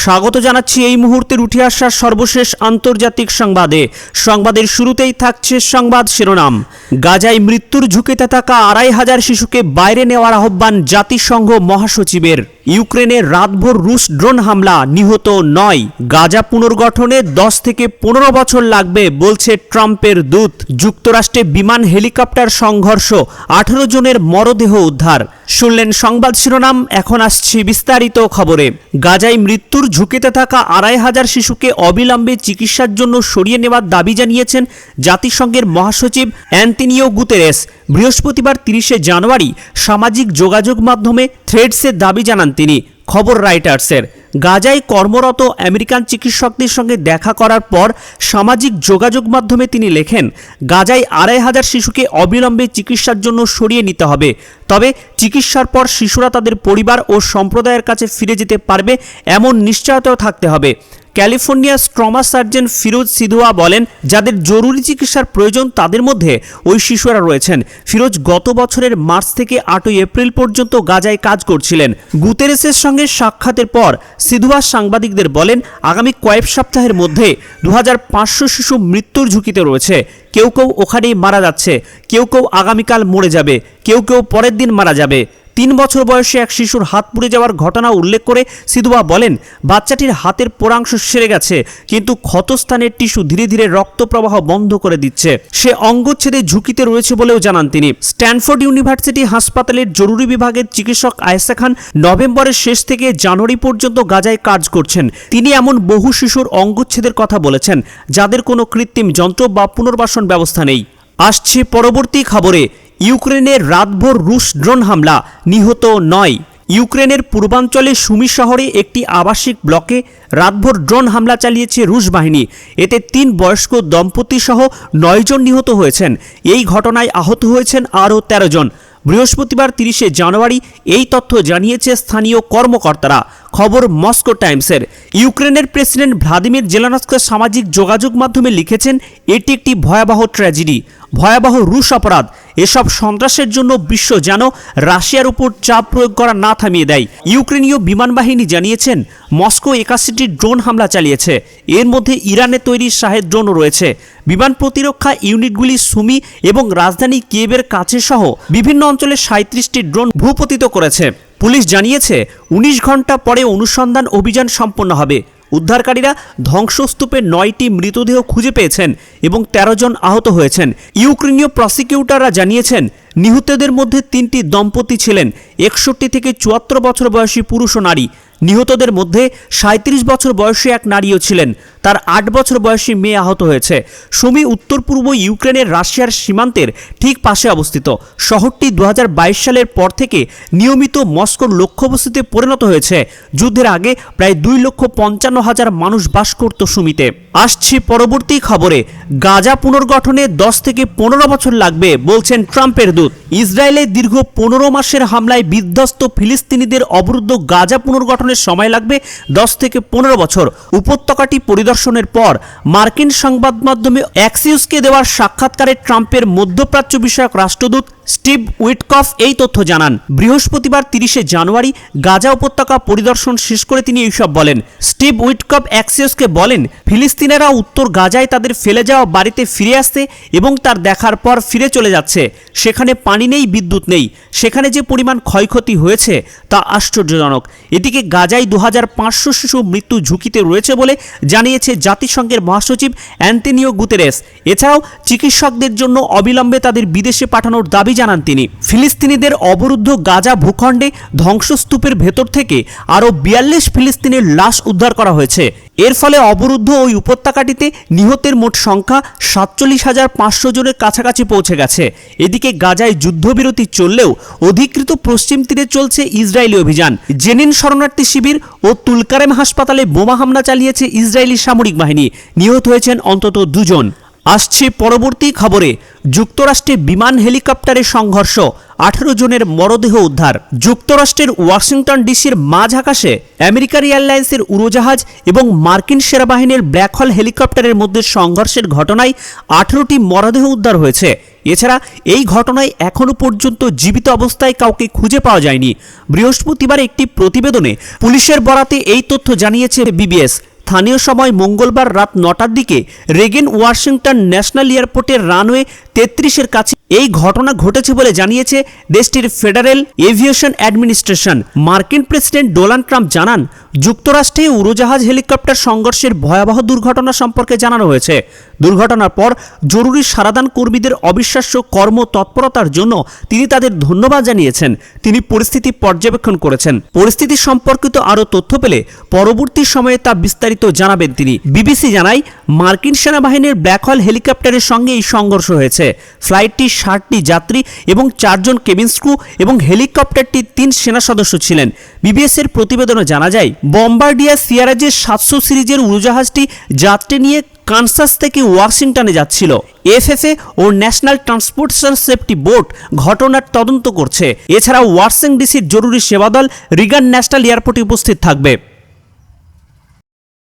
স্বাগত জানাচ্ছি এই মুহূর্তের উঠে আসা সর্বশেষ আন্তর্জাতিক সংবাদে। সংবাদের শুরুতেই থাকছে সংবাদ শিরোনাম। গাজায় মৃত্যুর ঝুঁকিতে থাকা ২৫০০ শিশুকে বাইরে নেওয়ার আহ্বান জাতিসংঘ মহাসচিবের। ইউক্রেনে রাতভর রুশ ড্রোন হামলা, নিহত ৯। গাজা পুনর্গঠনে ১০ থেকে ১৫ বছর লাগবে বলছে ট্রাম্পের দূত। যুক্তরাষ্ট্রে বিমান হেলিকপ্টার সংঘর্ষ, ১৮ জনের মরদেহ উদ্ধার। শুনলেন সংবাদ শিরোনাম, এখন আসছি বিস্তারিত খবরে। গাজায় মৃত্যুর ঝুঁকিতে থাকা ২৫০০ শিশুকে অবিলম্বে চিকিৎসার জন্য সরিয়ে নেওয়ার দাবি জানিয়েছেন জাতিসংঘের মহাসচিব অ্যান্তোনিও গুতেরেস। বৃহস্পতিবার ৩০শে জানুয়ারি সামাজিক যোগাযোগ মাধ্যমে থ্রেডসে দাবি জানান তিনি। খবর রাইটার্সের। গাজায় কর্মরত আমেরিকান চিকিৎসকদের সঙ্গে দেখা করার পর সামাজিক যোগাযোগ মাধ্যমে তিনি লেখেন, গাজায় ২৫০০ শিশুকে অবিলম্বে চিকিৎসার জন্য সরিয়ে নিতে হবে। তবে চিকিৎসার পর শিশুরা তাদের পরিবার ও সম্প্রদায়ের কাছে ফিরে যেতে পারবে এমন নিশ্চয়তাও থাকতে হবে। ক্যালিফোর্নিয়ার ট্রমা সার্জন ফিরোজ সিধুয়া বলেন, যাদের জরুরি চিকিৎসার প্রয়োজন তাদের মধ্যে ওই শিশুরা রয়েছেন। ফিরোজ গত বছরের মার্চ থেকে ৮ই এপ্রিল পর্যন্ত গাজায় কাজ করছিলেন। গুতেরেসের সঙ্গে সাক্ষাতের পর সিধুয়া সাংবাদিকদের বলেন, আগামী কয়েক সপ্তাহের মধ্যে ২৫০০ শিশু মৃত্যুর ঝুঁকিতে রয়েছে। কেউ কেউ ওখানেই মারা যাচ্ছে, কেউ কেউ আগামীকাল মরে যাবে, কেউ কেউ পরের দিন মারা যাবে। ৩ বছর বয়সে এক শিশুর হাত পুড়ে যাওয়ার ঘটনা উল্লেখ করে সিধুয়া বলেন, বাচ্চাটির হাতের পোড়াংশ সেরে গেছে, কিন্তু ক্ষতস্থানের টিস্যু ধীরে ধীরে রক্ত প্রবাহ বন্ধ করে দিচ্ছে। সে অঙ্গচ্ছেদের ঝুঁকিতে রয়েছে বলেও জানান তিনি। স্ট্যানফোর্ড ইউনিভার্সিটি হাসপাতালের জরুরি বিভাগের চিকিৎসক আয়েশা খান নভেম্বরের শেষ থেকে জানুয়ারি পর্যন্ত গাজায় কাজ করছেন। তিনি এমন বহু শিশুর অঙ্গচ্ছেদের কথা বলেছেন যাদের কোনো কৃত্রিম যন্ত্র বা পুনর্বাসন ব্যবস্থা নেই। আসছে পরবর্তী খবরে। ইউক্রেনের রাতভর রুশ ড্রোন হামলা, নিহত ৯। ইউক্রেনের পূর্বাঞ্চলে সুমি শহরে একটি আবাসিক ব্লকে রাতভর ড্রোন হামলা চালিয়েছে রুশ বাহিনী। এতে ৩ বয়স্ক দম্পতি সহ ৯ জন নিহত হয়েছেন। এই ঘটনায় আহত হয়েছেন আরও ১৩ জন। বৃহস্পতিবার ৩০শে জানুয়ারি এই তথ্য জানিয়েছে স্থানীয় কর্মকর্তারা। খবর মস্কো টাইমসের। ইউক্রেনের প্রেসিডেন্ট ভ্লাদিমির জেলেনস্কি সামাজিক যোগাযোগ মাধ্যমে লিখেছেন, এটি একটি ভয়াবহ ট্র্যাজেডি, ভয়াবহ রুশ অপরাধ। এসব সন্ত্রাসের জন্য বিশ্ব যেন রাশিয়ার উপর চাপ প্রয়োগ করা না থামিয়ে দেয়। ইউক্রেনীয় বিমান বাহিনী জানিয়েছেন, মস্কো ৮১টি ড্রোন হামলা চালিয়েছে। এর মধ্যে ইরানে তৈরি শাহেদ ড্রোনও রয়েছে। বিমান প্রতিরক্ষা ইউনিটগুলি সুমি এবং রাজধানী কিয়েভের কাছে সহ বিভিন্ন অঞ্চলে ৩৭টি ড্রোন ভূপতিত করেছে। পুলিশ জানিয়েছে ১৯ ঘন্টা পরে অনুসন্ধান অভিযান সম্পন্ন হবে। উদ্ধারকারীরা ধ্বংসস্তূপে ৯টি মৃতদেহ খুঁজে পেয়েছেন এবং ১৩ জন আহত হয়েছেন। ইউক্রেনীয় প্রসিকিউটররা জানিয়েছেন, নিহতদের মধ্যে ৩টি দম্পতি ছিলেন, ৬১ থেকে ৭৪ বছর বয়সী পুরুষ ও নারী। নিহতদের মধ্যে ৩৭ বছর বয়সী এক নারীও ছিলেন, তার ৮ বছর বয়সী মেয়ে আহত হয়েছে। সুমি উত্তর পূর্ব ইউক্রেনের রাশিয়ার সীমান্তের ঠিক পাশে অবস্থিত। শহরটি ২০২২ সালের পর থেকে নিয়মিত মস্কোর লক্ষ্যবস্তুতে পরিণত হয়েছে। যুদ্ধের আগে প্রায় ২,৫৫,০০০ মানুষ বাস করত সুমিতে। আসছি পরবর্তী খবরে। গাজা পুনর্গঠনে ১০ থেকে ১৫ বছর লাগবে বলছেন ট্রাম্পের দূত। ইসরায়েলে দীর্ঘ ১৫ মাসের হামলায় বিধ্বস্ত ফিলিস্তিনিদের অবরুদ্ধ গাজা পুনর্গঠনের সময় লাগবে ১০ থেকে ১৫ বছর। উপত্যকাটি পরিদর্শনের পর মার্কিন সংবাদ মাধ্যমে অ্যাক্সিওসকে দেওয়ার সাক্ষাৎকারে ট্রাম্পের মধ্যপ্রাচ্য বিষয়ক রাষ্ট্রদূত স্টিভ উইটকফ এই তথ্য জানান। বৃহস্পতিবার ৩০শে জানুয়ারি গাজা উপত্যকা পরিদর্শন শেষ করে তিনি এইসব বলেন। স্টিভ উইটকফ অ্যাক্সিওসকে বলেন, ফিলিস্তিনিরা উত্তর গাজায় তাদের ফেলে যাওয়া বাড়িতে ফিরে আসতে এবং তার দেখার পর ফিরে চলে যাচ্ছে। সেখানে পানি নেই, বিদ্যুৎ নেই। সেখানে যে পরিমাণ ক্ষয়ক্ষতি হয়েছে তা আশ্চর্যজনক। এদিকে গাজায় ২৫০০ শিশু মৃত্যু ঝুঁকিতে রয়েছে বলে জানিয়েছে জাতিসংঘের মহাসচিব অ্যান্তোনিও গুতেরেস। এছাড়াও চিকিৎসকদের জন্য অবিলম্বে তাদের বিদেশে পাঠানোর দাবি জানান তিনি। ফিলিস্তিনিদের অবরুদ্ধ গাজা ভূখণ্ডে ধ্বংসস্তূপের ভেতর থেকে আরও ৪২ ফিলিস্তিনের লাশ উদ্ধার করা হয়েছে। এর ফলে অবরুদ্ধ ওই উপত্যকাটিতে নিহতের মোট সংখ্যা ৪৭,৫০০ জনের কাছাকাছি পৌঁছে গেছে। এদিকে গাজায় যুদ্ধবিরতি চললেও অধিকৃত পশ্চিম তীরে চলছে ইসরায়েলি অভিযান। জেনিন শরণার্থী শিবির ও তুলকারেম হাসপাতালে বোমা হামলা চালিয়েছে ইসরায়েলি সামরিক বাহিনী। নিহত হয়েছেন অন্তত ২ জন। আসছে পরবর্তী খবরে, যুক্তরাষ্ট্রে বিমান হেলিকপ্টারে সংঘর্ষ, 18 জনের মরদেহ উদ্ধার। যুক্তরাষ্ট্রের ওয়াশিংটন ডিসির মাঝ আকাশে আমেরিকান এয়ারলাইন্সের উড়োজাহাজ এবং মার্কিন সেনাবাহিনীর ব্ল্যাক হল হেলিকপ্টারের মধ্যে সংঘর্ষের ঘটনায় 18টি মরদেহ উদ্ধার হয়েছে। এছাড়া এই ঘটনায় এখনও পর্যন্ত জীবিত অবস্থায় কাউকে খুঁজে পাওয়া যায়নি। বৃহস্পতিবার একটি প্রতিবেদনে পুলিশের বরাতে এই তথ্য জানিয়েছে বিবিএস। স্থানীয় সময় মঙ্গলবার রাত 9টার দিকে রেগেন ওয়াশিংটন ন্যাশনাল এয়ারপোর্টের রানওয়ে 33-এর কাছে এই ঘটনা ঘটেছে বলে জানিয়েছে দেশটির ফেডারেল এভিয়েশন অ্যাডমিনিস্ট্রেশন। মার্কিন প্রেসিডেন্ট ডোনাল্ড ট্রাম্প জানান, যুক্তরাষ্ট্রে উড়োজাহাজ হেলিকপ্টার সংঘর্ষের ভয়াবহ দুর্ঘটনা সম্পর্কে জানানো হয়েছে। দুর্ঘটনার পর জরুরি সারাদান কর্মীদের অবিশ্বাস্য কর্মতৎপরতার জন্য তিনি তাদের ধন্যবাদ জানিয়েছেন। তিনি পরিস্থিতি পর্যবেক্ষণ করেছেন। পরিস্থিতি সম্পর্কিত আরও তথ্য পেলে পরবর্তী সময়ে তা বিস্তারিত জানাবেন তিনি। বিবিসি জানায়, মার্কিন সেনাবাহিনীর ব্ল্যাক হল হেলিকপ্টারের সঙ্গে এই সংঘর্ষ হয়েছে। ফ্লাইটটি 60টি যাত্রী এবং 4 জন কেবিন ক্রু এবং হেলিকপ্টারটি 3 সেনা সদস্য ছিলেন। বিবিএসের প্রতিবেদনে জানা যায়, বম্বার্ডিয়ার সিয়ারাজের 700 সিরিজের উড়োজাহাজটি যাত্রী নিয়ে কানসাস থেকে ওয়াশিংটনে যাচ্ছিল। এফএফএ ও ন্যাশনাল ট্রান্সপোর্টেশন সেফটি বোর্ড ঘটনার তদন্ত করছে। এছাড়া ওয়াশিংটন ডিসির জরুরি সেবা দল রিগান ন্যাশনাল এয়ারপোর্টে উপস্থিত থাকবে।